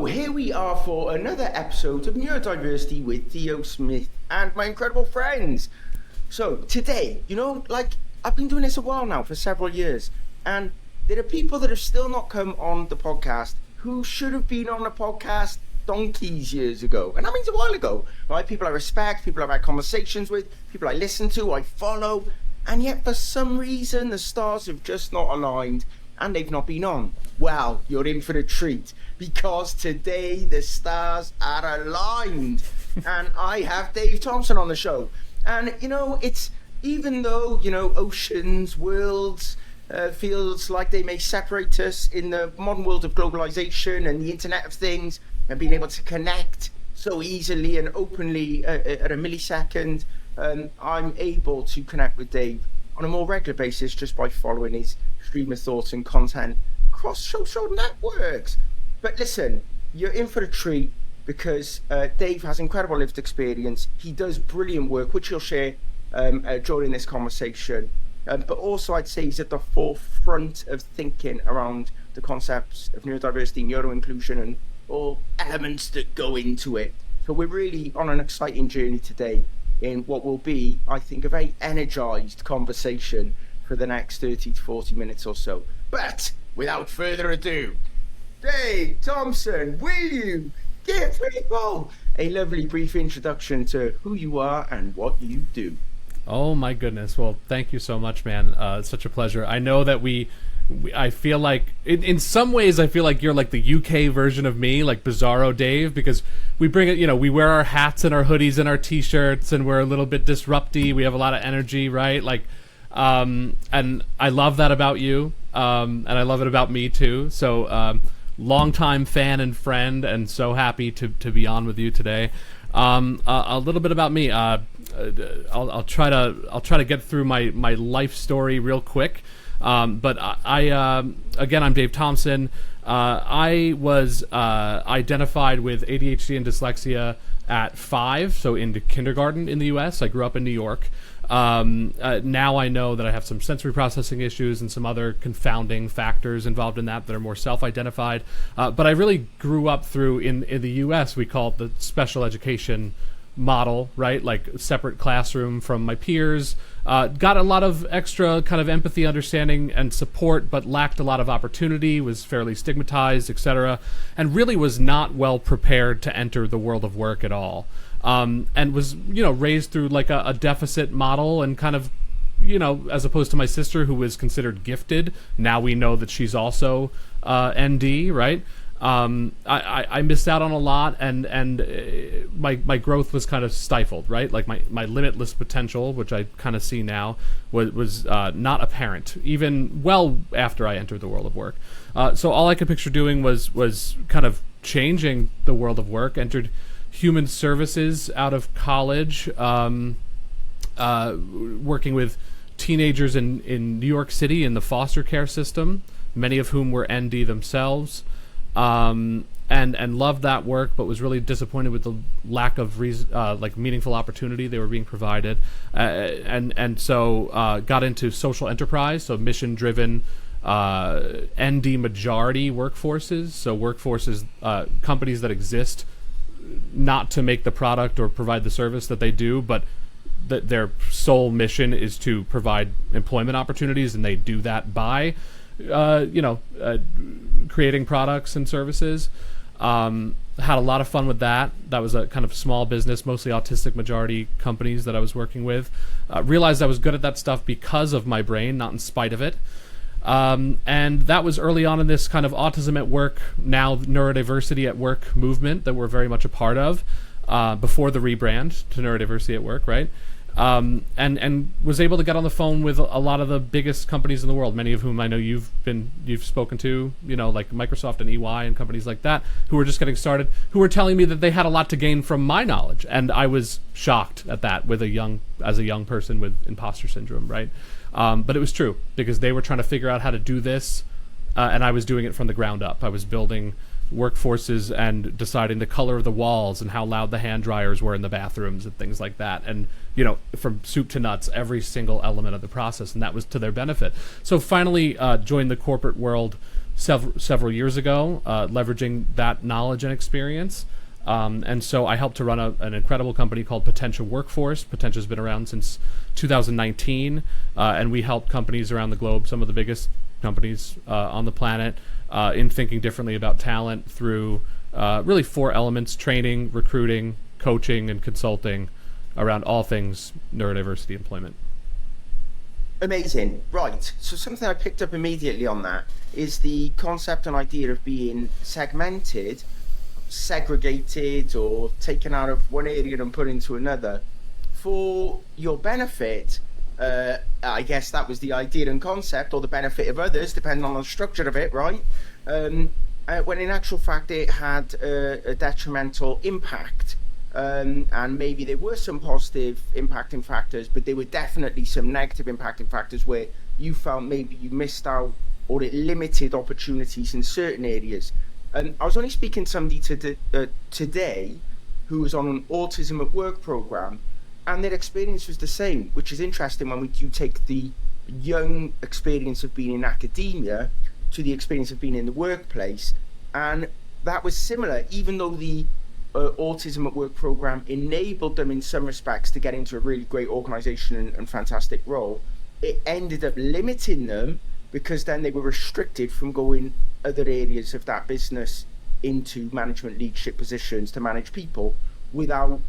Here we are for another episode of Neurodiversity with Theo Smith and my incredible friends. So today, I've been doing this a while now, for several years, and there are people that have still not come on the podcast who should have been on the podcast donkeys years ago. And that means a while ago, right? People I respect, people I've had conversations with, people I listen to, I follow, and yet for some reason the stars have just not aligned and they've not been on. Well, you're in for a treat, because today the stars are aligned and I have Dave Thompson on the show. And it's, even though oceans, worlds feels like they may separate us in the modern world of globalization and the Internet of Things and being able to connect so easily and openly at a millisecond, I'm able to connect with Dave on a more regular basis just by following his stream of thoughts and content across social networks. But listen, you're in for a treat, because Dave has incredible lived experience. He does brilliant work, which he'll share during this conversation. But also, I'd say he's at the forefront of thinking around the concepts of neurodiversity, neuroinclusion, and all elements that go into it. So we're really on an exciting journey today in what will be, I think, a very energized conversation for the next 30 to 40 minutes or so. But without further ado, Dave Thompson, will you give people a lovely brief introduction to who you are and what you do? Oh my goodness. Well, thank you so much, man. It's such a pleasure. I know that I feel like, in some ways, I feel like you're like the UK version of me, like Bizarro Dave, because we bring it, we wear our hats and our hoodies and our t-shirts, and we're a little bit disrupty. We have a lot of energy, right? And I love that about you. And I love it about me too. So, longtime fan and friend, and so happy to be on with you today. A little bit about me. I'll try to get through my life story real quick. But again, I'm Dave Thompson. I was identified with ADHD and dyslexia at 5, so into kindergarten in the U.S. I grew up in New York. Now I know that I have some sensory processing issues and some other confounding factors involved in that are more self-identified. But I really grew up through, in the U.S., we call it the special education model, right? Like separate classroom from my peers. Got a lot of extra kind of empathy, understanding, and support, but lacked a lot of opportunity, was fairly stigmatized, etc., and really was not well prepared to enter the world of work at all. And was, raised through like a deficit model, and kind of, as opposed to my sister, who was considered gifted. Now we know that she's also ND, right? I missed out on a lot, and my growth was kind of stifled, right? Like my limitless potential, which I kind of see now, was not apparent, even well after I entered the world of work. So all I could picture doing was kind of changing the world of work. Entered human services out of college, working with teenagers in New York City in the foster care system, many of whom were ND themselves, and loved that work, but was really disappointed with the lack of meaningful opportunity they were being provided, and so got into social enterprise, so mission-driven ND majority workforces, so workforces, companies that exist not to make the product or provide the service that they do, but their sole mission is to provide employment opportunities, and they do that by, creating products and services. Had a lot of fun with that. That was a kind of small business, mostly autistic majority companies that I was working with. Realized I was good at that stuff because of my brain, not in spite of it. And that was early on in this kind of autism at work, now neurodiversity at work movement that we're very much a part of, before the rebrand to neurodiversity at work, right? And was able to get on the phone with a lot of the biggest companies in the world, many of whom I know you've spoken to, like Microsoft and EY and companies like that, who were just getting started, who were telling me that they had a lot to gain from my knowledge. And I was shocked at that as a young person with imposter syndrome, right? But it was true, because they were trying to figure out how to do this, and I was doing it from the ground up. I was building workforces and deciding the color of the walls and how loud the hand dryers were in the bathrooms and things like that. And, from soup to nuts, every single element of the process, and that was to their benefit. So finally joined the corporate world several years ago, leveraging that knowledge and experience. And so I helped to run an incredible company called Potential Workforce. Potential's been around since 2019, and we help companies around the globe, some of the biggest companies on the planet, in thinking differently about talent through really 4 elements: training, recruiting, coaching, and consulting around all things neurodiversity employment. Amazing. Right. So something I picked up immediately on that is the concept and idea of being segmented, segregated, or taken out of one area and put into another for your benefit. I guess that was the idea and concept, or the benefit of others, depending on the structure of it, right? When in actual fact it had a detrimental impact. And maybe there were some positive impacting factors, but there were definitely some negative impacting factors where you felt maybe you missed out or it limited opportunities in certain areas. I was only speaking to somebody today who was on an autism at work program, and their experience was the same, which is interesting when we do take the young experience of being in academia to the experience of being in the workplace. And that was similar, even though the autism at work program enabled them in some respects to get into a really great organization and fantastic role. It ended up limiting them because then they were restricted from going other areas of that business into management leadership positions to manage people without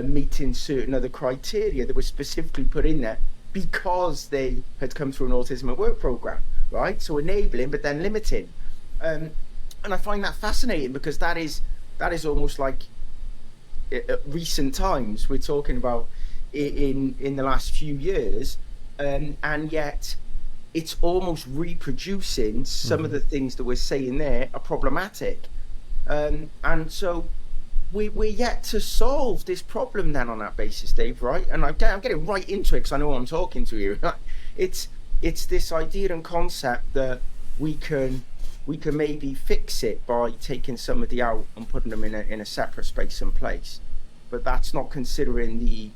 meeting certain other criteria that were specifically put in there because they had come through an autism at work program, right? So enabling but then limiting. And I find that fascinating because that is almost like recent times we're talking about in the last few years, and yet it's almost reproducing some of the things that we're saying there are problematic. And so we're yet to solve this problem then on that basis, Dave, right? And I'm getting right into it because I know I'm talking to you. It's this idea and concept that we can maybe fix it by taking somebody out and putting them in a separate space and place, but that's not considering the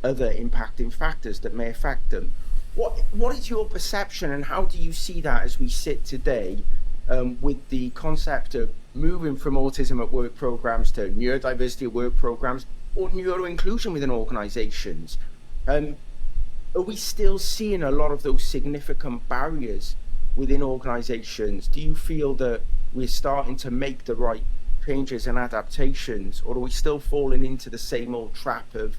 other impacting factors that may affect them. What is your perception, and how do you see that as we sit today with the concept of moving from autism at work programs to neurodiversity at work programs or neuro-inclusion within organizations? Are we still seeing a lot of those significant barriers within organizations? Do you feel that we're starting to make the right changes and adaptations, or are we still falling into the same old trap of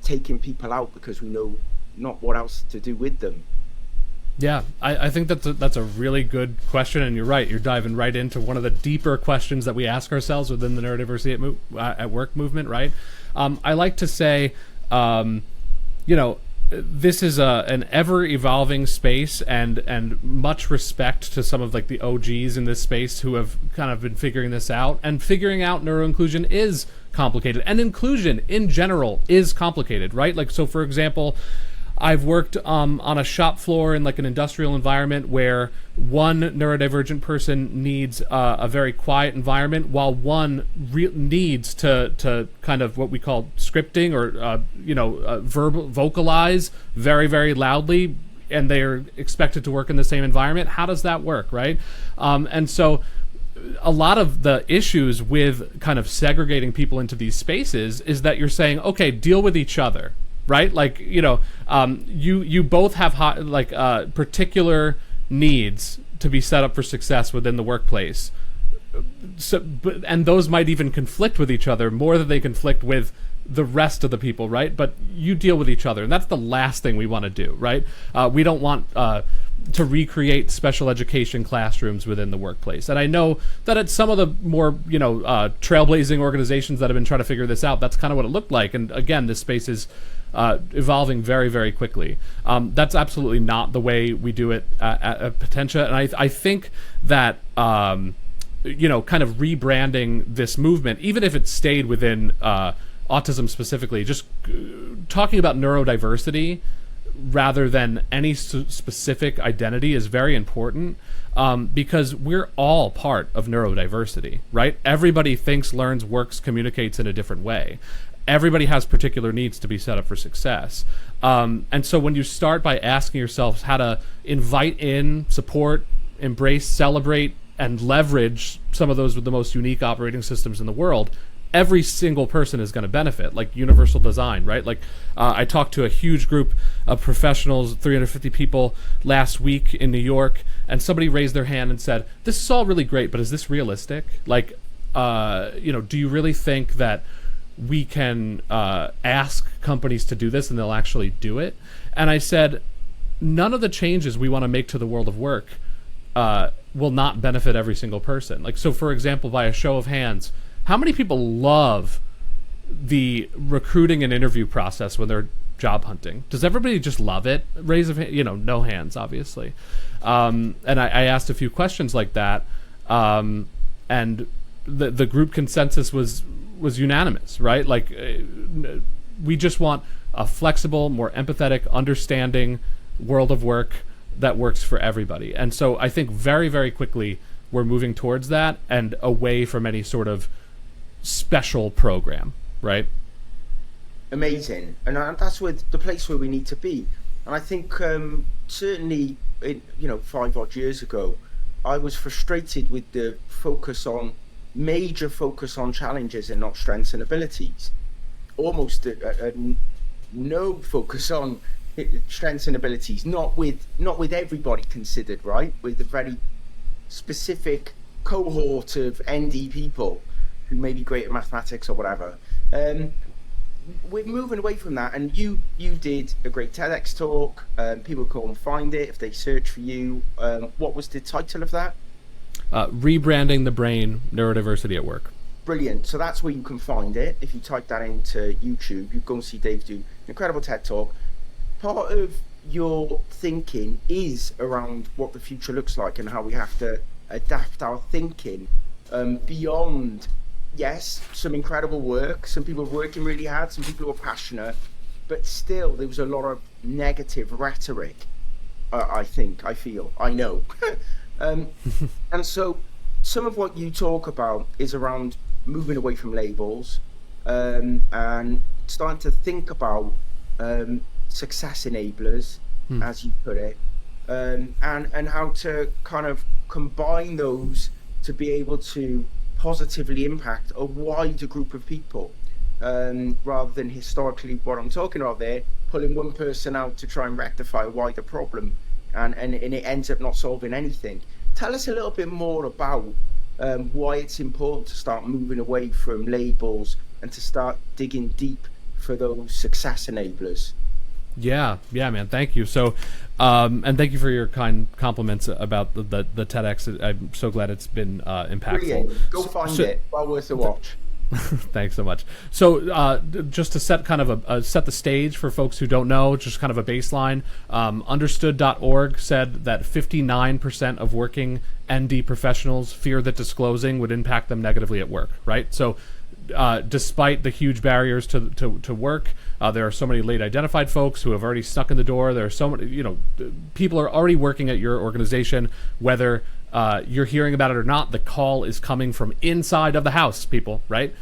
taking people out because we know not what else to do with them? Yeah, I think that's a really good question, and you're right. You're diving right into one of the deeper questions that we ask ourselves within the neurodiversity at work movement, right? I like to say, this is an ever-evolving space, and much respect to some of like the OGs in this space who have kind of been figuring this out. And figuring out neuro-inclusion is complicated, and inclusion in general is complicated, right? Like, so for example, I've worked on a shop floor in like an industrial environment where one neurodivergent person needs a very quiet environment, while one needs to kind of what we call scripting or vocalize very, very loudly, and they're expected to work in the same environment. How does that work, right? And so a lot of the issues with kind of segregating people into these spaces is that you're saying, okay, deal with each other. Right, like you both have particular needs to be set up for success within the workplace. And those might even conflict with each other more than they conflict with the rest of the people, right? But you deal with each other, and that's the last thing we want to do, right? We don't want to recreate special education classrooms within the workplace. And I know that at some of the more trailblazing organizations that have been trying to figure this out, that's kind of what it looked like. And again, this space is evolving very, very quickly. That's absolutely not the way we do it at Potentia. And I think that, kind of rebranding this movement, even if it stayed within autism specifically, just talking about neurodiversity rather than any specific identity is very important, because we're all part of neurodiversity, right? Everybody thinks, learns, works, communicates in a different way. Everybody has particular needs to be set up for success. And so when you start by asking yourself how to invite in, support, embrace, celebrate, and leverage some of those with the most unique operating systems in the world, every single person is going to benefit, like universal design, right? Like I talked to a huge group of professionals, 350 people last week in New York, and somebody raised their hand and said, this is all really great, but is this realistic? Like, do you really think that we can ask companies to do this and they'll actually do it? And I said, none of the changes we want to make to the world of work will not benefit every single person. Like, so for example, by a show of hands, how many people love the recruiting and interview process when they're job hunting? Does everybody just love it? Raise of no hands, obviously. And I asked a few questions like that, and the group consensus was unanimous, right? Like, we just want a flexible, more empathetic, understanding world of work that works for everybody. And so I think very, very quickly we're moving towards that and away from any sort of special program, right? Amazing. And that's the place where we need to be. And I think certainly, 5 odd years ago, I was frustrated with the major focus on challenges and not strengths and abilities. Almost no focus on strengths and abilities, not with everybody considered, right? With a very specific cohort of ND people who may be great at mathematics or whatever. We're moving away from that, and you did a great TEDx talk. People can find it if they search for you. What was the title of that? Rebranding the Brain, Neurodiversity at Work. Brilliant. So that's where you can find it. If you type that into YouTube, you go and see Dave do an incredible TED talk. Part of your thinking is around what the future looks like and how we have to adapt our thinking beyond, yes, some incredible work. Some people are working really hard, some people are passionate, but still there was a lot of negative rhetoric, I know. And so some of what you talk about is around moving away from labels and starting to think about success enablers, as you put it, and how to kind of combine those to be able to positively impact a wider group of people, rather than historically what I'm talking about there, pulling one person out to try and rectify a wider problem, and it ends up not solving anything. Tell us a little bit more about why it's important to start moving away from labels and to start digging deep for those success enablers. Yeah, man. Thank you. So, and thank you for your kind compliments about the TEDx. I'm so glad it's been impactful. Brilliant. Go find it. Well worth a watch. Thanks so much. So, just to set kind of set the stage for folks who don't know, just kind of a baseline. Understood.org said that 59% of working ND professionals fear that disclosing would impact them negatively at work. Right. So, despite the huge barriers to work, there are so many late identified folks who have already snuck in the door. There are so many, people are already working at your organization, whether you're hearing about it or not. The call is coming from inside of the house, people, right?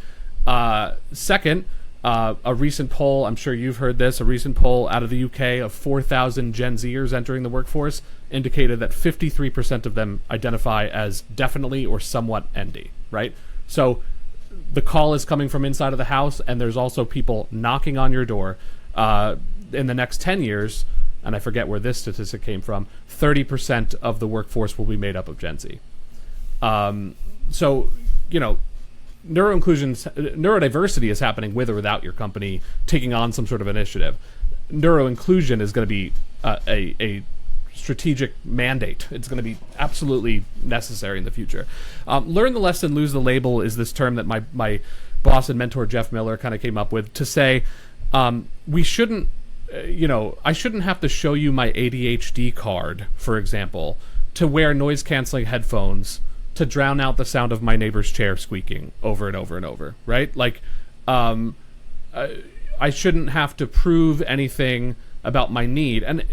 Second, a recent poll, I'm sure you've heard this, a recent poll out of the UK of 4,000 Gen Zers entering the workforce indicated that 53% of them identify as definitely or somewhat ND, right? So the call is coming from inside of the house, and there's also people knocking on your door. In the next 10 years, and I forget where this statistic came from, 30% of the workforce will be made up of Gen Z. So, neurodiversity is happening with or without your company taking on some sort of initiative. Neuroinclusion is going to be a strategic mandate. It's going to be absolutely necessary in the future. Learn the lesson, lose the label is this term that my boss and mentor Jeff Miller kind of came up with to say we shouldn't, I shouldn't have to show you my ADHD card, for example, to wear noise-canceling headphones to drown out the sound of my neighbor's chair squeaking over and over and over, right? Like, I shouldn't have to prove anything about my need. And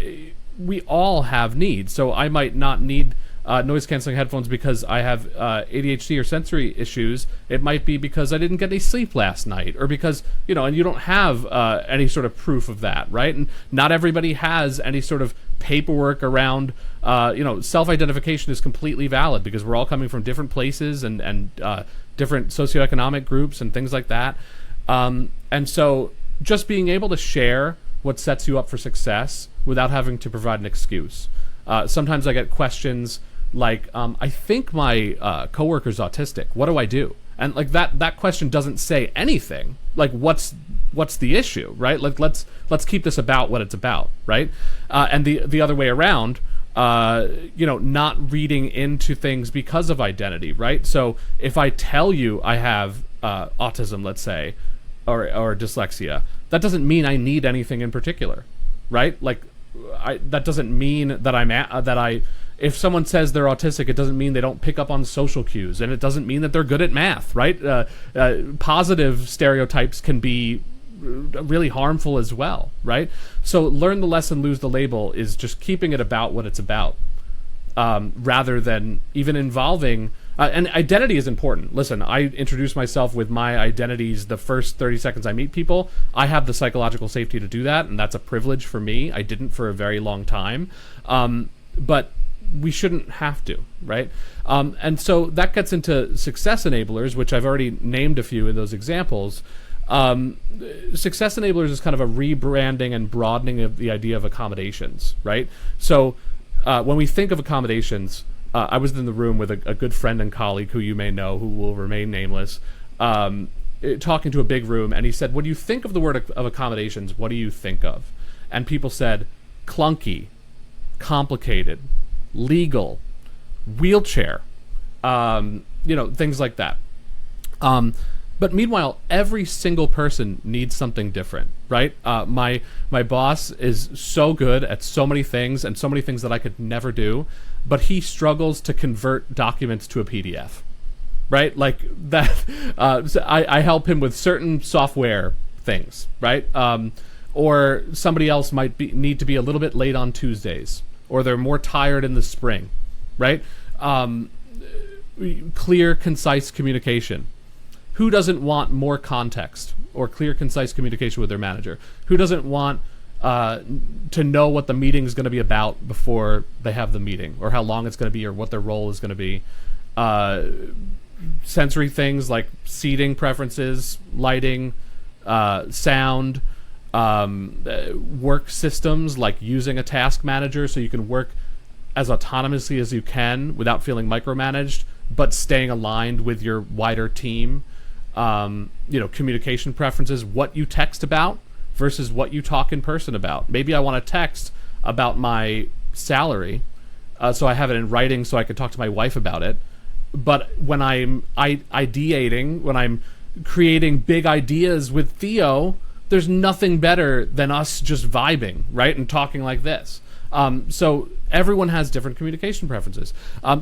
we all have needs. So I might not need noise-canceling headphones because I have ADHD or sensory issues. It might be because I didn't get any sleep last night, or because, and you don't have any sort of proof of that, right? And not everybody has any sort of paperwork around self-identification is completely valid because we're all coming from different places and different socioeconomic groups and things like that. And so just being able to share what sets you up for success without having to provide an excuse. Sometimes I get questions like, I think my coworker's autistic. What do I do? And like that question doesn't say anything. Like what's the issue, right? Like let's keep this about what it's about, right? And the other way around, not reading into things because of identity, right? So if I tell you I have autism, let's say, or dyslexia, that doesn't mean I need anything in particular, right? Like that doesn't mean that if someone says they're autistic, it doesn't mean they don't pick up on social cues, and it doesn't mean that they're good at math, right? Positive stereotypes can be really harmful as well, right? So learn the lesson, lose the label is just keeping it about what it's about, rather than even involving... and identity is important. Listen, I introduce myself with my identities the first 30 seconds I meet people. I have the psychological safety to do that, and that's a privilege for me. I didn't for a very long time. But we shouldn't have to, right? And so that gets into success enablers, which I've already named a few in those examples. Success enablers is kind of a rebranding and broadening of the idea of accommodations, right? So when we think of accommodations, I was in the room with a good friend and colleague who you may know, who will remain nameless, talking to a big room, and he said, when you think of the word of accommodations, what do you think of? And people said, clunky, complicated, legal, wheelchair, things like that. But meanwhile, every single person needs something different, right? My boss is so good at so many things and so many things that I could never do, but he struggles to convert documents to a PDF, right? Like that. So I help him with certain software things, right? Or somebody else might need to be a little bit late on Tuesdays, or they're more tired in the spring, right? Clear, concise communication. Who doesn't want more context or clear, concise communication with their manager? Who doesn't want to know what the meeting is going to be about before they have the meeting, or how long it's going to be, or what their role is going to be? Sensory things like seating preferences, lighting, sound, work systems like using a task manager so you can work as autonomously as you can without feeling micromanaged, but staying aligned with your wider team. Communication preferences, what you text about versus what you talk in person about. Maybe I want to text about my salary, so I have it in writing so I can talk to my wife about it. But when I'm ideating, when I'm creating big ideas with Theo, there's nothing better than us just vibing, right, and talking like this. So everyone has different communication preferences.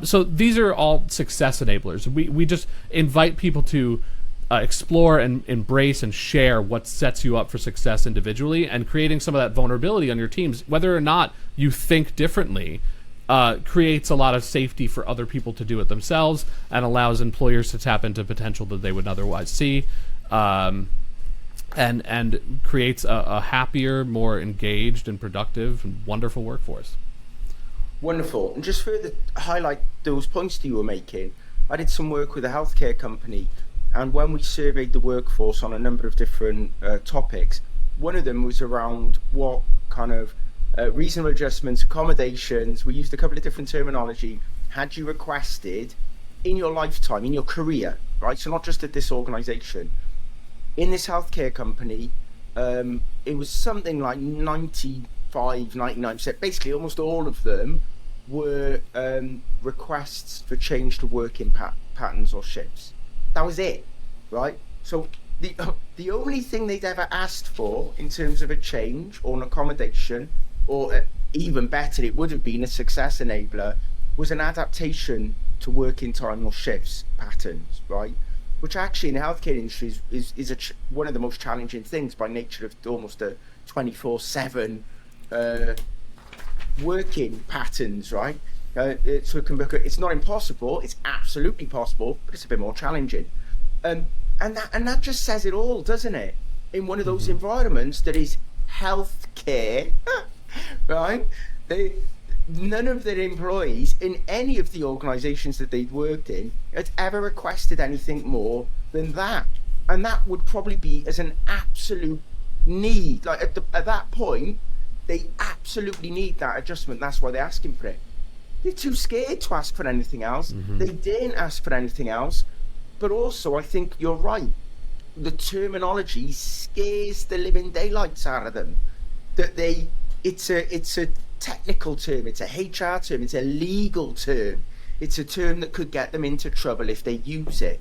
So these are all success enablers. We just invite people to explore and embrace and share what sets you up for success individually, and creating some of that vulnerability on your teams, whether or not you think differently, creates a lot of safety for other people to do it themselves, and allows employers to tap into potential that they would otherwise see, and creates a happier, more engaged and productive and wonderful workforce. Wonderful. And just further highlight those points that you were making, I did some work with a healthcare company, and when we surveyed the workforce on a number of different topics, one of them was around what kind of reasonable adjustments, accommodations, we used a couple of different terminology, had you requested in your lifetime, in your career, right? So not just at this organization. In this healthcare company, it was something like 99%, basically almost all of them were requests for change to working patterns or shifts. That was it, right? So the only thing they'd ever asked for in terms of a change or an accommodation, or even better, it would have been a success enabler, was an adaptation to working time or shifts patterns, right? Which actually in the healthcare industry is one of the most challenging things by nature of almost a 24/7 working patterns, right? So it can look at, it's not impossible, it's absolutely possible, but it's a bit more challenging. And that just says it all, doesn't it? In one of those environments that is healthcare, right? none of their employees in any of the organizations that they'd worked in had ever requested anything more than that. And that would probably be as an absolute need. Like at that point, they absolutely need that adjustment. That's why they're asking for it. They're too scared to ask for anything else. They didn't ask for anything else. But also, I think you're right. The terminology scares the living daylights out of them. That it's a technical term, it's a HR term, it's a legal term. It's a term that could get them into trouble if they use it.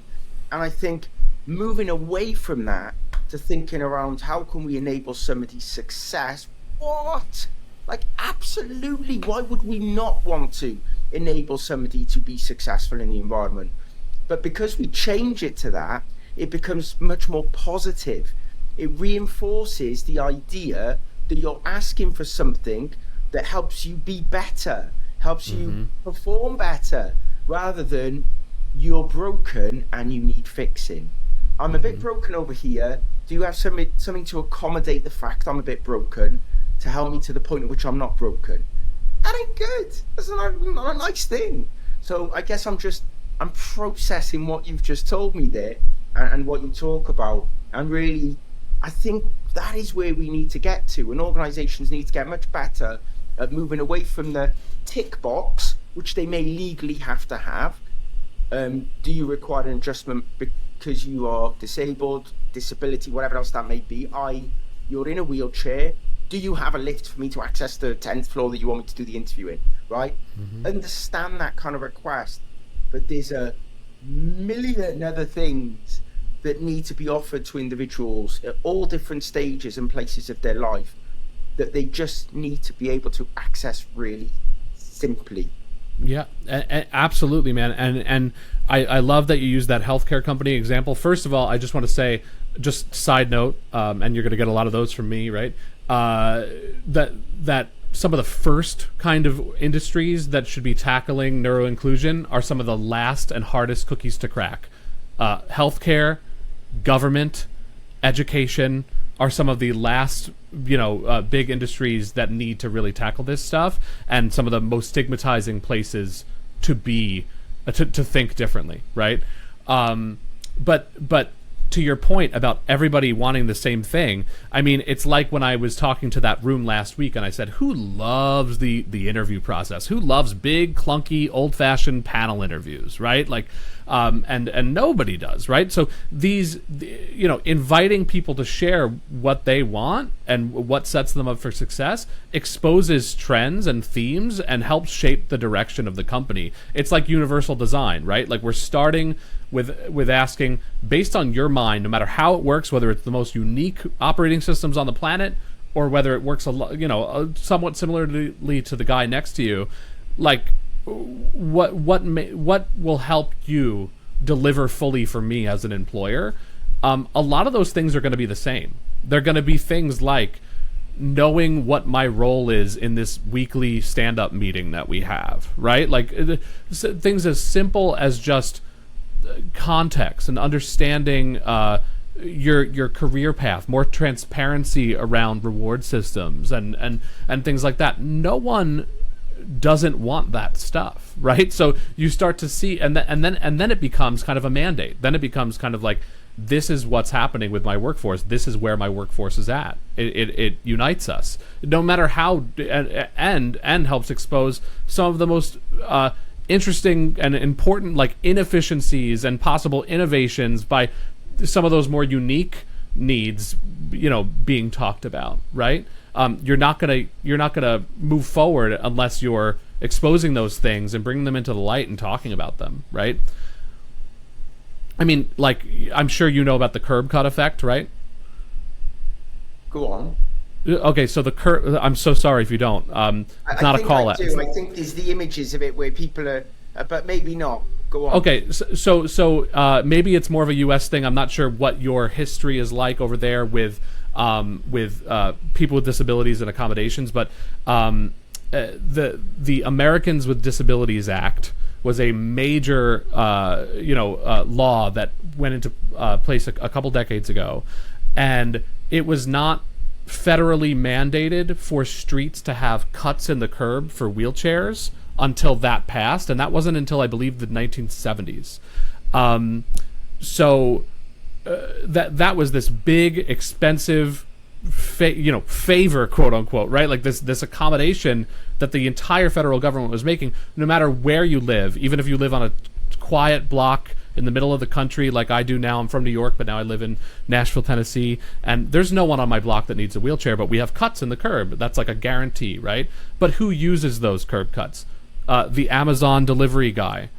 And I think moving away from that to thinking around how can we enable somebody's success? What? Like, absolutely, why would we not want to enable somebody to be successful in the environment? But because we change it to that, it becomes much more positive. It reinforces the idea that you're asking for something that helps you be better, helps you perform better, rather than you're broken and you need fixing. I'm a bit broken over here. Do you have something to accommodate the fact I'm a bit broken, to help me to the point at which I'm not broken? That ain't good. That's not a nice thing. So I guess I'm processing what you've just told me there and what you talk about. And really, I think that is where we need to get to. And organizations need to get much better at moving away from the tick box, which they may legally have to have. Do you require an adjustment because you are disabled, disability, whatever else that may be? You're in a wheelchair. Do you have a lift for me to access the 10th floor that you want me to do the interview in, right? Understand that kind of request. But there's a million other things that need to be offered to individuals at all different stages and places of their life that they just need to be able to access really simply. Yeah, absolutely, man. And I love that you use that healthcare company example. First of all, I just want to say, just side note, and you're going to get a lot of those from me, right? That some of the first kind of industries that should be tackling neuroinclusion are some of the last and hardest cookies to crack. Healthcare, government, education are some of the last, big industries that need to really tackle this stuff, and some of the most stigmatizing places to be, to think differently, right? But to your point about everybody wanting the same thing, I mean, it's like when I was talking to that room last week and I said, who loves the interview process? Who loves big, clunky, old-fashioned panel interviews, right? Like, and nobody does, right? So these, inviting people to share what they want and what sets them up for success exposes trends and themes and helps shape the direction of the company. It's like universal design, right? Like, we're starting with asking, based on your mind, no matter how it works, whether it's the most unique operating systems on the planet or whether it works somewhat similarly to the guy next to you, like, what will help you deliver fully for me as an employer? A lot of those things are going to be the same. They're going to be things like knowing what my role is in this weekly stand-up meeting that we have, right? Like, things as simple as just context and understanding your career path, more transparency around reward systems and things like that. No one doesn't want that stuff, right? So you start to see, and then it becomes kind of a mandate. Then it becomes kind of like, this is what's happening with my workforce. This is where my workforce is at. It unites us, no matter how, and helps expose some of the most interesting and important, like, inefficiencies and possible innovations by some of those more unique needs, being talked about, right? You're not gonna move forward unless you're exposing those things and bringing them into the light and talking about them, right? I mean, like, I'm sure you know about the curb cut effect, right? Go on. Okay, so the curb. I'm so sorry if you don't. It's not a call out. I think there's the images of it where people are, but maybe not. Go on. Okay, so maybe it's more of a U.S. thing. I'm not sure what your history is like over there with people with disabilities and accommodations, but the Americans with Disabilities Act was a major law that went into place a couple decades ago, and it was not federally mandated for streets to have cuts in the curb for wheelchairs until that passed, and that wasn't until I believe the 1970s. That was this big, expensive, favor, quote unquote, right? Like this accommodation that the entire federal government was making, no matter where you live, even if you live on a quiet block in the middle of the country like I do now. I'm from New York, but now I live in Nashville, Tennessee, and there's no one on my block that needs a wheelchair, but we have cuts in the curb. That's like a guarantee, right? But who uses those curb cuts? The Amazon delivery guy,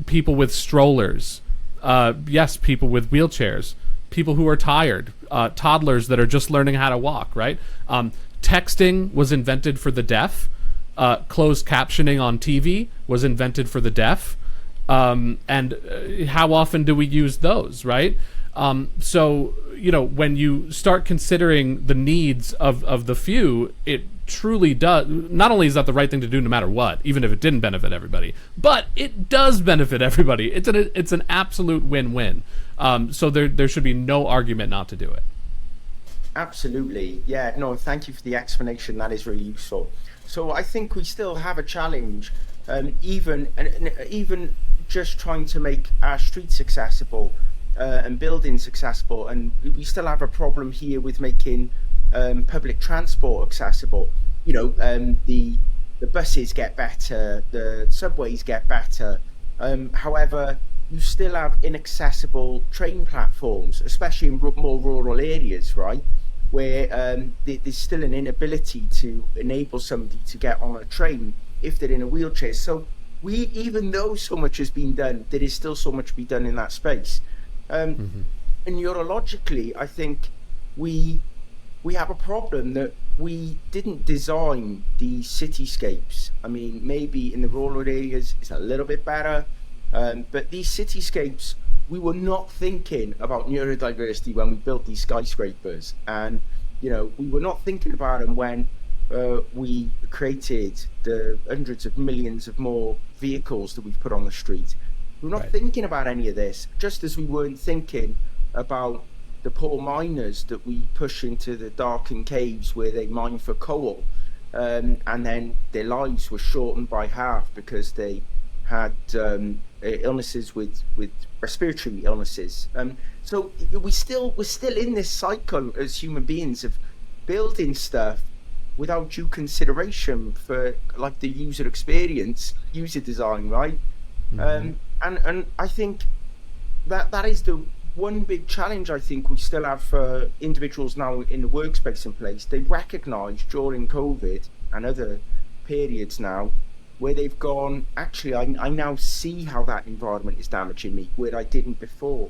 people with strollers, yes, people with wheelchairs, people who are tired, toddlers that are just learning how to walk, right? Texting was invented for the deaf. Closed captioning on TV was invented for the deaf. And how often do we use those, right? So, when you start considering the needs of the few, it truly does. Not only is that the right thing to do no matter what, even if it didn't benefit everybody, but it does benefit everybody. It's an absolute win-win. So there should be no argument not to do it. Absolutely. Yeah, no, thank you for the explanation. That is really useful. So I think we still have a challenge, even just trying to make our streets accessible and buildings accessible, and we still have a problem here with making public transport accessible. The buses get better, the subways get better. However, you still have inaccessible train platforms, especially in more rural areas, right? Where there's still an inability to enable somebody to get on a train if they're in a wheelchair. So even though so much has been done, there is still so much to be done in that space. And neurologically, I think we have a problem that we didn't design these cityscapes. I mean, maybe in the rural areas it's a little bit better, but these cityscapes, we were not thinking about neurodiversity when we built these skyscrapers, and we were not thinking about them when we created the hundreds of millions of more vehicles that we've put on the street. We're not thinking about any of this, just as we weren't thinking about the poor miners that we push into the darkened caves where they mine for coal, and then their lives were shortened by half because they had illnesses with respiratory illnesses. So we're still in this cycle as human beings of building stuff without due consideration for like the user experience, user design, right? And I think that is the one big challenge I think we still have for individuals now in the workspace in place. They recognise during COVID and other periods now where they've gone, actually, I now see how that environment is damaging me, where I didn't before.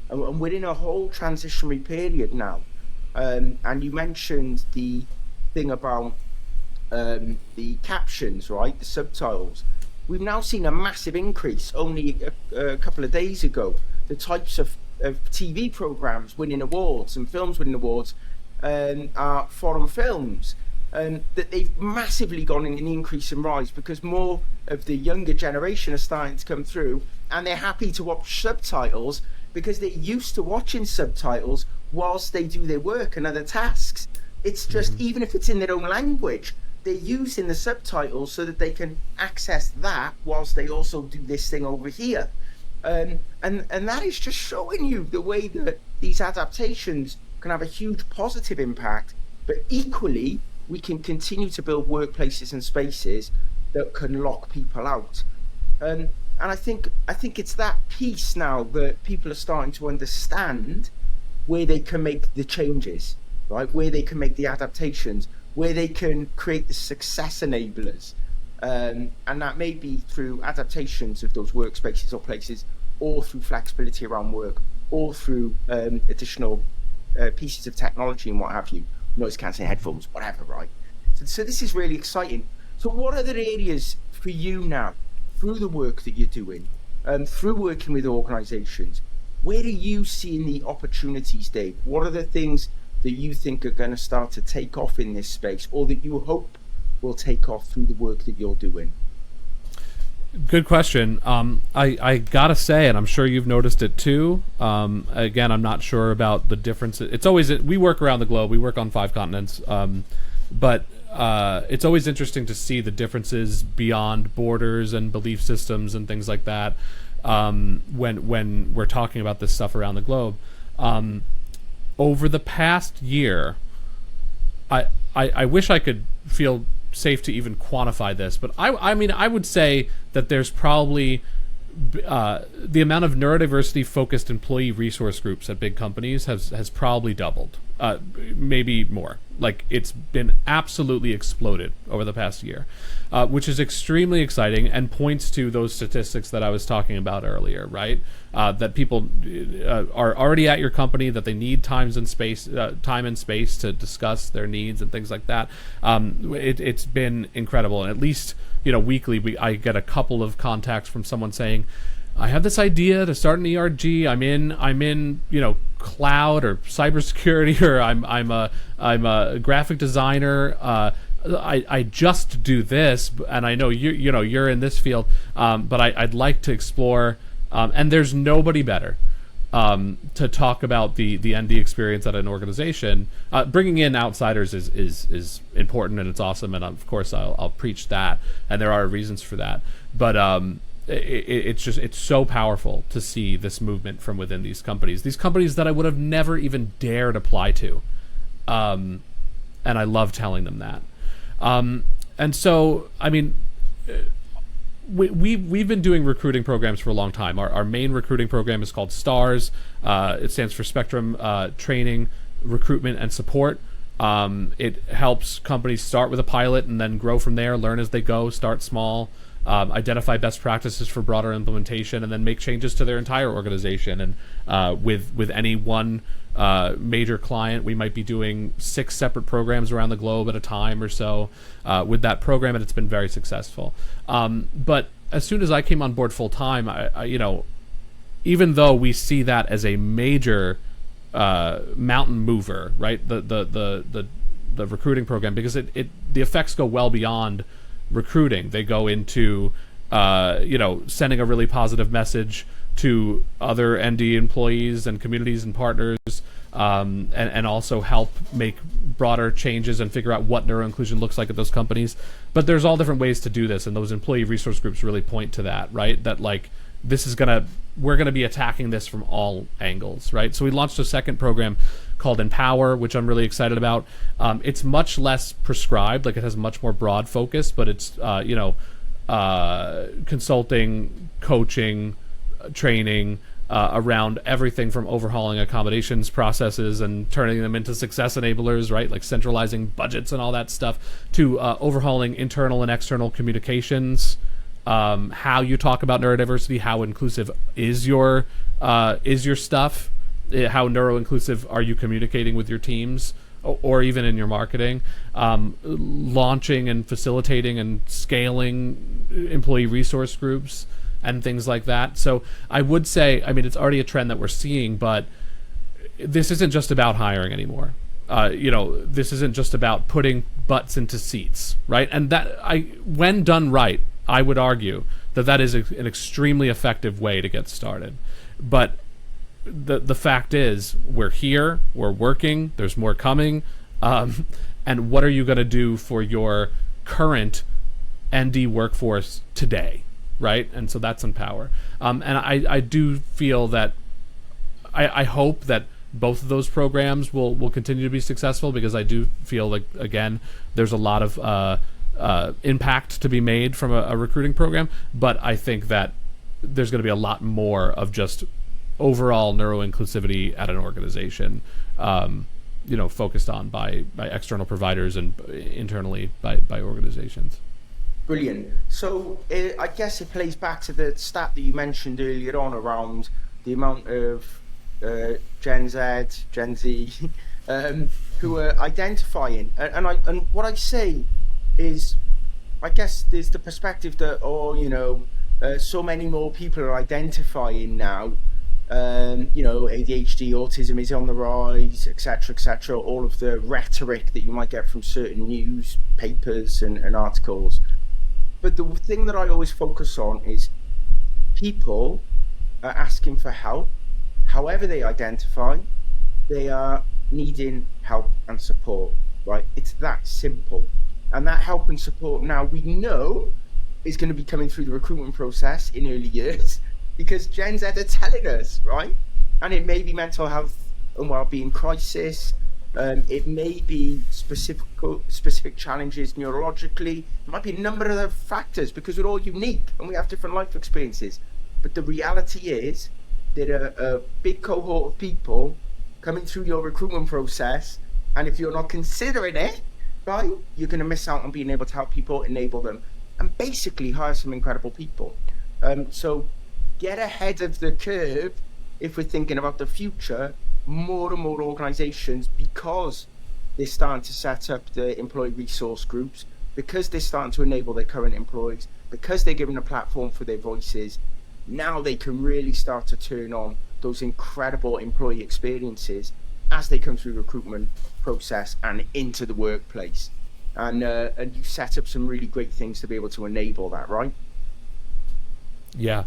And we're in a whole transitionary period now. And you mentioned the thing about the captions, right, the subtitles. We've now seen a massive increase only a couple of days ago. The types of TV programs winning awards and films winning awards are foreign films. That they've massively gone in an increase and rise because more of the younger generation are starting to come through, and they're happy to watch subtitles because they're used to watching subtitles whilst they do their work and other tasks. It's just, even if it's in their own language, they're using the subtitles so that they can access that whilst they also do this thing over here. And that is just showing you the way that these adaptations can have a huge positive impact, but equally we can continue to build workplaces and spaces that can lock people out. And I think it's that piece now that people are starting to understand, where they can make the changes, right? Where they can make the adaptations, where they can create the success enablers. And that may be through adaptations of those workspaces or places, or through flexibility around work, or through additional pieces of technology and what have you. Noise cancelling headphones, whatever, right? So this is really exciting. So what other areas for you now, through the work that you're doing, through working with organizations, where are you seeing the opportunities, Dave? What are the things that you think are going to start to take off in this space, or that you hope will take off through the work that you're doing? Good question. I gotta say, and I'm sure you've noticed it too. Again, I'm not sure about the differences. It's always, we work around the globe. We work on 5 continents, but it's always interesting to see the differences beyond borders and belief systems and things like that. When we're talking about this stuff around the globe, over the past year, I wish I could feel safe to even quantify this, but I mean, I would say that there's probably the amount of neurodiversity-focused employee resource groups at big companies has probably doubled, maybe more. Like, it's been absolutely exploded over the past year, which is extremely exciting and points to those statistics that I was talking about earlier, right? That people are already at your company, that they need time and space to discuss their needs and things like that. It's been incredible, and at least, you know, weekly I get a couple of contacts from someone saying, I have this idea to start an ERG. I'm in, you know, cloud or cybersecurity, or I'm a graphic designer. I just do this, and I know you're in this field, but I'd like to explore. And there's nobody better to talk about the ND experience at an organization. Bringing in outsiders is important, and it's awesome, and of course I'll preach that, and there are reasons for that. But it's so powerful to see this movement from within these companies that I would have never even dared apply to, and I love telling them that. And so, I mean, we've been doing recruiting programs for a long time. Our main recruiting program is called STARS. It stands for Spectrum Training, Recruitment, and Support. It helps companies start with a pilot and then grow from there, learn as they go, start small, identify best practices for broader implementation, and then make changes to their entire organization. And with any one major client, we might be doing 6 separate programs around the globe at a time or so with that program, and it's been very successful. But as soon as I came on board full time, I you know, even though we see that as a major mountain mover, right? The recruiting program, because the effects go well beyond recruiting. They go into you know, sending a really positive message to other ND employees and communities and partners, and also help make broader changes and figure out what neuroinclusion looks like at those companies. But there's all different ways to do this, and those employee resource groups really point to that, right? That, like, we're gonna be attacking this from all angles, right? So we launched a second program called Empower, which I'm really excited about. It's much less prescribed, like, it has much more broad focus, but it's you know, consulting, coaching, training around everything from overhauling accommodations processes and turning them into success enablers, right? Like centralizing budgets and all that stuff, to overhauling internal and external communications, how you talk about neurodiversity, how inclusive is your stuff, how neuroinclusive are you communicating with your teams, or even in your marketing, launching and facilitating and scaling employee resource groups and things like that. So I would say, I mean, it's already a trend that we're seeing, but this isn't just about hiring anymore. You know, this isn't just about putting butts into seats, right? And that, when done right, I would argue that is an extremely effective way to get started. But the fact is, we're here, we're working, there's more coming, and what are you going to do for your current ND workforce today, right? And so that's Empower. And I do feel that, I hope that both of those programs will continue to be successful, because I do feel like, again, there's a lot of impact to be made from a recruiting program, but I think that there's going to be a lot more of just overall neuroinclusivity at an organization, you know, focused on by external providers and internally by organizations. Brilliant. So I guess it plays back to the stat that you mentioned earlier on around the amount of Gen Z, Gen Z, who are identifying. And what I say is, I guess there's the perspective that, you know, so many more people are identifying now. You know, ADHD, autism is on the rise, etc., all of the rhetoric that you might get from certain newspapers and articles. But the thing that I always focus on is people are asking for help, however they identify, they are needing help and support, right? It's that simple. And that help and support now we know is going to be coming through the recruitment process in early years because Gen Z are telling us, right? And it may be mental health and well-being crisis. It may be specific challenges neurologically. It might be a number of other factors because we're all unique and we have different life experiences. But the reality is there are a big cohort of people coming through your recruitment process, and if you're not considering it, right, you're going to miss out on being able to help people, enable them, and basically hire some incredible people. So get ahead of the curve if we're thinking about the future. More and more organizations, because they're starting to set up the employee resource groups, because they're starting to enable their current employees, because they're giving a platform for their voices, now they can really start to turn on those incredible employee experiences as they come through the recruitment process and into the workplace. And you set up some really great things to be able to enable that, right? Yeah,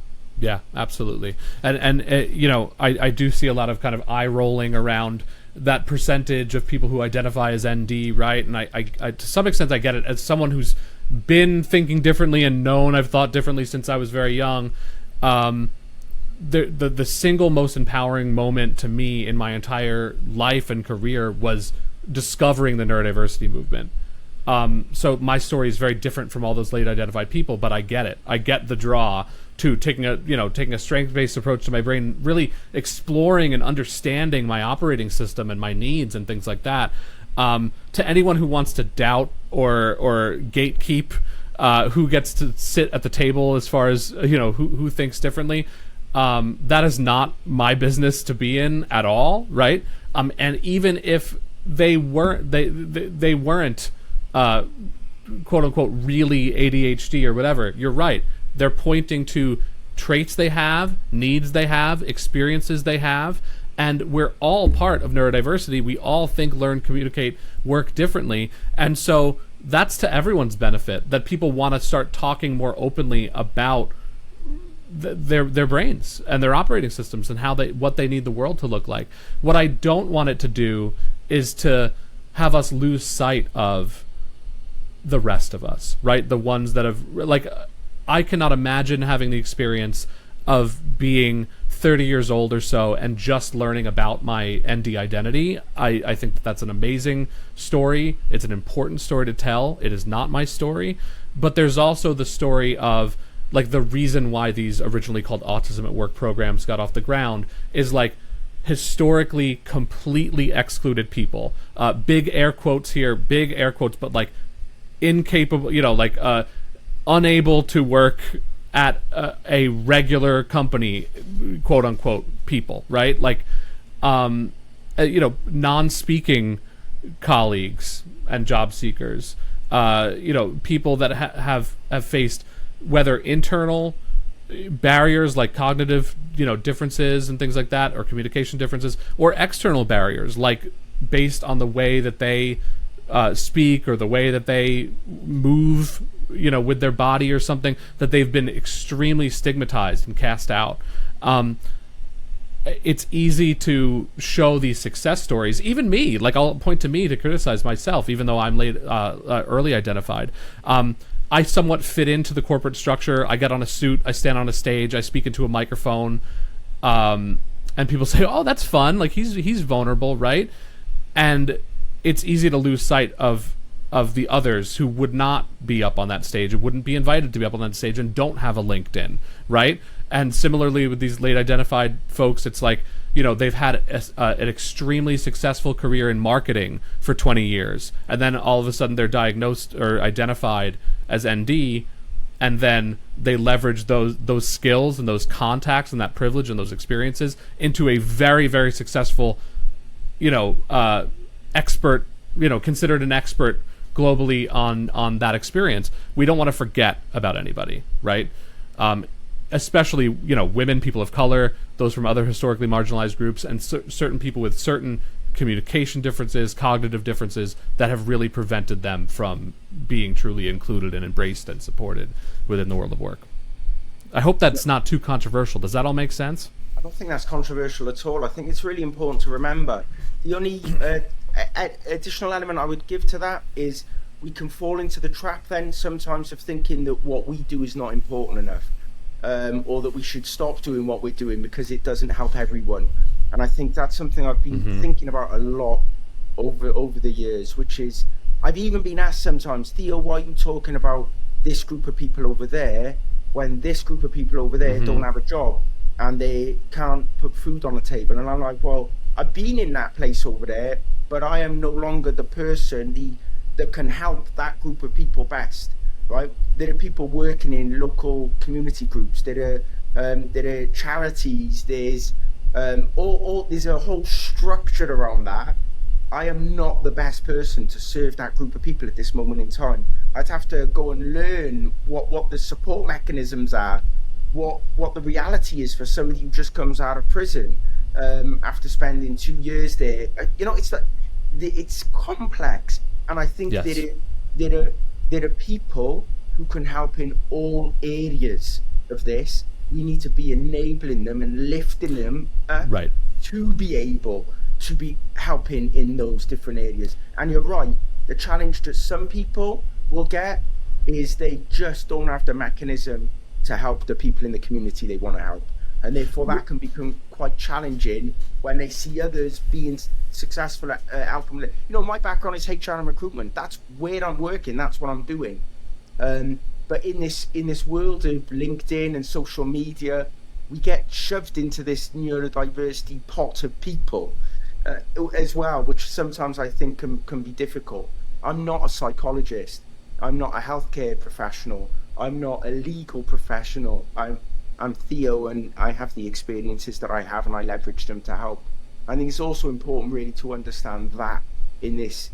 absolutely. And you know, I do see a lot of kind of eye rolling around that percentage of people who identify as ND, right? And I to some extent I get it. As someone who's been thinking differently and known I've thought differently since I was very young, the single most empowering moment to me in my entire life and career was discovering the neurodiversity movement. So my story is very different from all those late identified people, but I get it. I get the draw to taking a strength-based approach to my brain, really exploring and understanding my operating system and my needs and things like that. To anyone who wants to doubt or gatekeep who gets to sit at the table as far as who thinks differently, that is not my business to be in at all, right? And even if they weren't quote unquote really ADHD or whatever, you're right. They're pointing to traits they have, needs they have, experiences they have, and we're all part of neurodiversity. We all think, learn, communicate, work differently, and so that's to everyone's benefit that people want to start talking more openly about their brains and their operating systems and what they need the world to look like. What I don't want it to do is to have us lose sight of the rest of us, right? The ones that have, like, I cannot imagine having the experience of being 30 years old or so and just learning about my ND identity. I think that's an amazing story. It's an important story to tell. It is not my story. But there's also the story of, like, the reason why these originally called Autism at Work programs got off the ground is, like, historically completely excluded people. Big air quotes here, big air quotes, but, like, incapable, unable to work at a regular company, quote unquote, people, right? Like, non-speaking colleagues and job seekers, people that have faced whether internal barriers like cognitive, differences and things like that, or communication differences, or external barriers like based on the way that they speak or the way that they move, with their body or something, that they've been extremely stigmatized and cast out. It's easy to show these success stories. Even me, like, I'll point to me to criticize myself, even though I'm early identified. I somewhat fit into the corporate structure. I get on a suit, I stand on a stage, I speak into a microphone, and people say, "Oh, that's fun. Like, he's vulnerable, right?" And it's easy to lose sight of the others who would not be up on that stage, who wouldn't be invited to be up on that stage, and don't have a LinkedIn, right? And similarly with these late identified folks, it's like, they've had an extremely successful career in marketing for 20 years, and then all of a sudden they're diagnosed or identified as ND, and then they leverage those skills and those contacts and that privilege and those experiences into a very, very successful, expert, considered an expert globally on that experience. We don't want to forget about anybody, right? Especially, women, people of color, those from other historically marginalized groups, and certain people with certain communication differences, cognitive differences that have really prevented them from being truly included and embraced and supported within the world of work. I hope that's not too controversial. Does that all make sense? I don't think that's controversial at all. I think it's really important to remember. The only additional element I would give to that is we can fall into the trap then sometimes of thinking that what we do is not important enough, or that we should stop doing what we're doing because it doesn't help everyone. And I think that's something I've been thinking about a lot over the years, which is I've even been asked sometimes, Theo, why are you talking about this group of people over there when this group of people over there don't have a job and they can't put food on the table? And I'm like, well, I've been in that place over there, but I am no longer the person that can help that group of people best, right? There are people working in local community groups, there are charities, there's there's a whole structure around that. I am not the best person to serve that group of people at this moment in time. I'd have to go and learn what the support mechanisms are, what the reality is for somebody who just comes out of prison after spending 2 years there. It's complex, and I think there are people who can help in all areas of this. We need to be enabling them and lifting them up to be able to be helping in those different areas. And you're right, the challenge that some people will get is they just don't have the mechanism to help the people in the community they want to help. And therefore that can become quite challenging when they see others being successful at helping them. My background is HR and recruitment. That's where I'm working, that's what I'm doing. But in this world of LinkedIn and social media, we get shoved into this neurodiversity pot of people as well, which sometimes I think can be difficult. I'm not a psychologist. I'm not a healthcare professional. I'm not a legal professional. I'm Theo, and I have the experiences that I have, and I leverage them to help. I think it's also important really to understand that in this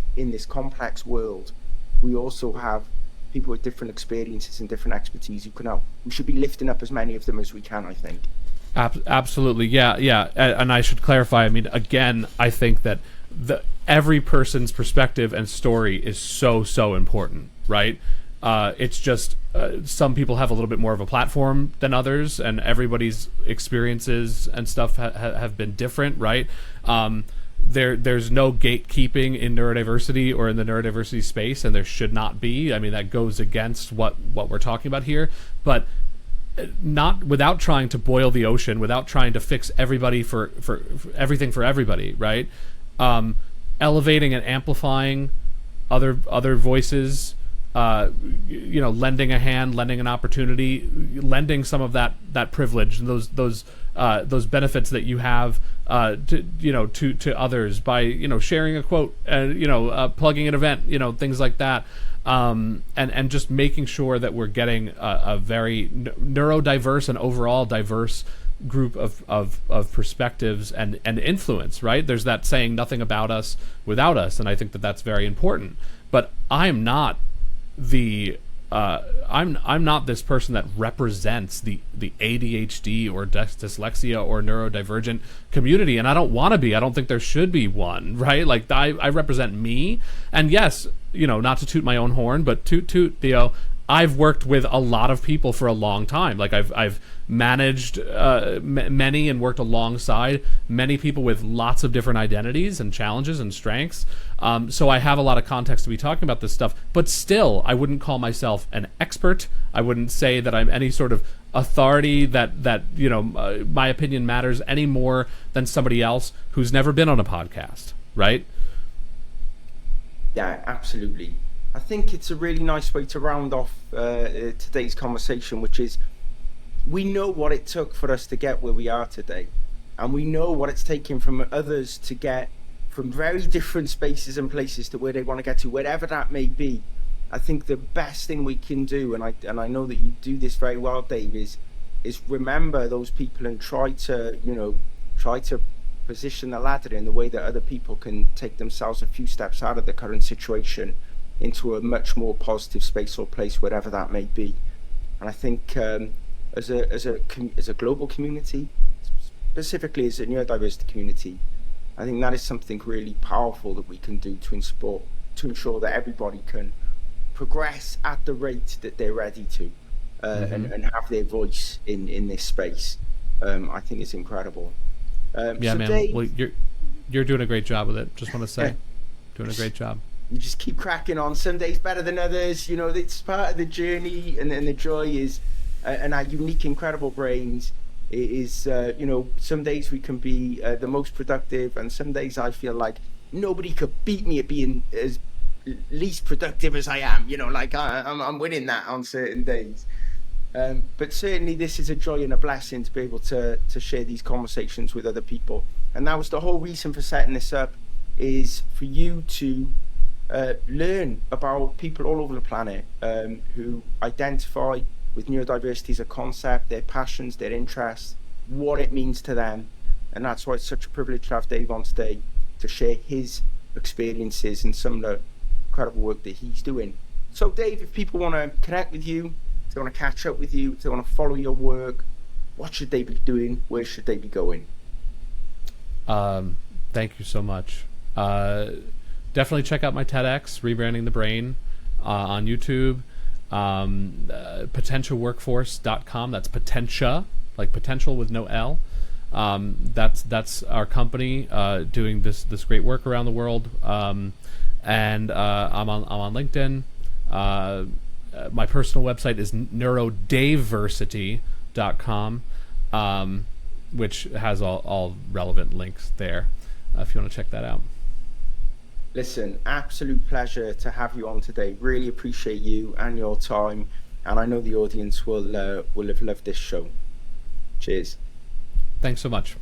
complex world, we also have people with different experiences and different expertise who can help. We should be lifting up as many of them as we can, I think. Absolutely, yeah. And I should clarify, I mean, again, I think that every person's perspective and story is so important, right? It's just some people have a little bit more of a platform than others, and everybody's experiences and stuff have been different, right? There's no gatekeeping in neurodiversity or in the neurodiversity space, and there should not be. I mean, that goes against what we're talking about here, but not without trying to boil the ocean, without trying to fix everybody for everything for everybody, right? Elevating and amplifying other voices, lending a hand, lending an opportunity, lending some of that privilege and those benefits that you have to others by sharing a quote, plugging an event, things like that, and just making sure that we're getting a very neurodiverse and overall diverse group of perspectives and influence, right? There's that saying, nothing about us without us, and I think that that's very important. But I'm not I'm not this person that represents the ADHD or dyslexia or neurodivergent community, and I don't want to be. I don't think there should be one, right? Like I represent me, and yes, not to toot my own horn, but toot Theo, I've worked with a lot of people for a long time. Like I've managed many and worked alongside many people with lots of different identities and challenges and strengths. So I have a lot of context to be talking about this stuff. But still, I wouldn't call myself an expert. I wouldn't say that I'm any sort of authority that my opinion matters any more than somebody else who's never been on a podcast, right? Yeah, absolutely. I think it's a really nice way to round off today's conversation, which is we know what it took for us to get where we are today, and we know what it's taken from others to get from very different spaces and places to where they want to get to, wherever that may be. I think the best thing we can do, and I know that you do this very well, Dave, is remember those people and try to position the ladder in the way that other people can take themselves a few steps out of the current situation into a much more positive space or place, wherever that may be. And I think as a global community, specifically as a neurodiversity community, I think that is something really powerful that we can do to ensure that everybody can progress at the rate that they're ready to, and have their voice in this space. I think it's incredible. Yeah, So man. Dave, Well, you're doing a great job with it. Just want to say, doing a great job. you just keep cracking on. Some days better than others. You know, it's part of the journey, and the joy is, and our unique, incredible brains. It is, some days we can be the most productive, and some days I feel like nobody could beat me at being as least productive as I am. You know, like I'm winning that on certain days. But certainly this is a joy and a blessing to be able to share these conversations with other people. And that was the whole reason for setting this up, is for you to learn about people all over the planet who identify with neurodiversity as a concept, their passions, their interests, what it means to them. And that's why it's such a privilege to have Dave on today to share his experiences and some of the incredible work that he's doing. So Dave, if people want to connect with you, if they want to catch up with you, if they want to follow your work, what should they be doing? Where should they be going? Thank you so much. Definitely check out my TEDx, Rebranding the Brain, on YouTube. Potentialworkforce.com. That's Potentia, like potential with no L. That's our company doing this great work around the world. And I'm on LinkedIn. My personal website is neurodiversity.com, which has all relevant links there if you want to check that out. Listen, absolute pleasure to have you on today. Really appreciate you and your time, and I know the audience will have loved this show. Cheers. Thanks so much.